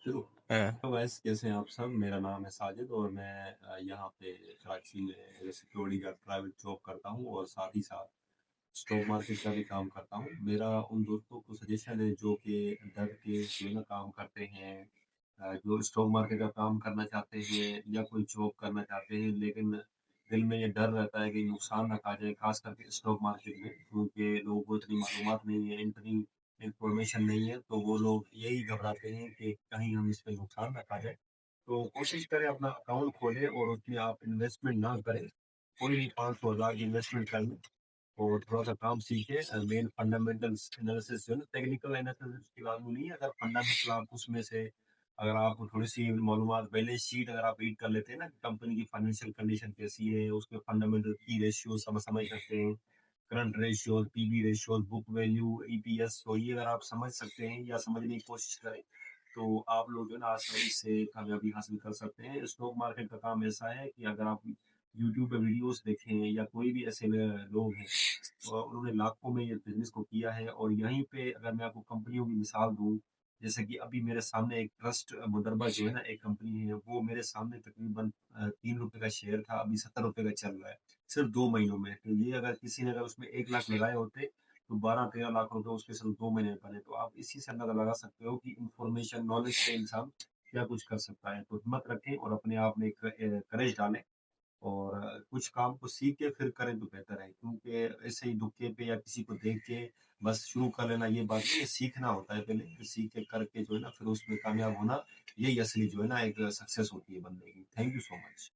शुरू। हाँ, तो गाइस कैसे हैं आप सब? मेरा नाम है साजिद और मैं यहाँ पे कराची में सिक्योरिटी गार्ड प्राइवेट जॉब करता हूँ और साथ ही साथ स्टॉक मार्केट का भी काम करता हूँ। मेरा उन दोस्तों को सजेशन है जो कि डर के जो है ना काम करते हैं, जो स्टॉक मार्केट का काम करना चाहते हैं या कोई जॉब करना चाहते हैं, लेकिन दिल में ये डर रहता है कि नुकसान ना खा जाए, खास करके स्टॉक मार्केट में, क्योंकि लोगों को इतनी मालूमात नहीं है, इतनी इंफॉर्मेशन नहीं है, तो वो लोग यही घबराते हैं कि कहीं हम इस पे नुकसान ना खा जाए। तो कोशिश करें अपना अकाउंट खोलें और उसमें आप इन्वेस्टमेंट ना करें, कोई भी 500,000 की इन्वेस्टमेंट कर लें और थोड़ा-सा काम सीखें। मेन फंडामेंटल्स एनालिसिस जो है ना, टेक्निकल एनालिसिस की बात नहीं है, अगर फंडामेंटल आप उसमें से अगर आपको थोड़ी-सी मालूमात, बैलेंस शीट अगर आप रीड कर लेते हैं ना, कंपनी की फाइनेंशियल कंडीशन कैसी है, उसके फंडामेंटल की रेशियो समझ सकते हैं, current ratios, PB ratios, book value, EPS, तो ये अगर आप समझ सकते हैं या समझने की कोशिश करें, तो आप लोग जो है ना आसानी से कामयाबी हासिल कर सकते हैं। स्टॉक मार्केट का काम ऐसा है कि अगर आप यूट्यूब पे वीडियोज़ देखें या कोई भी ऐसे लोग हैं, उन्होंने लाखों में ये बिज़नेस को किया है और यहीं पे अगर मैं आपको कंपनियों की मिसाल दूँ, जैसे कि अभी मेरे सामने एक ट्रस्ट मुदर्बा जो है ना एक कंपनी है, वो मेरे सामने तकरीबन ₹3 का शेयर था, अभी ₹70 का चल रहा है, सिर्फ़ 2 महीनों में। तो ये अगर किसी ने अगर उसमें 1 लाख लगाए होते, तो 12-13 लाख रुपए उसके सिर्फ़ 2 महीने में बने। तो आप इसी से अंदाज़ा लगा सकते हो कि इन्फॉर्मेशन, नॉलेज से इंसान क्या कुछ कर सकता है। तो हिम्मत रखें और अपने आप में एक करेज डालें और कुछ काम को सीख के फिर करें तो बेहतर है, क्योंकि ऐसे ही दुक्के पे या किसी को देख के बस शुरू कर लेना ये बात नहीं है, सीखना होता है पहले, फिर सीख के करके जो है ना फिर उसमें कामयाब होना, यही असली जो है ना एक सक्सेस होती है बंदे की। Thank you so much.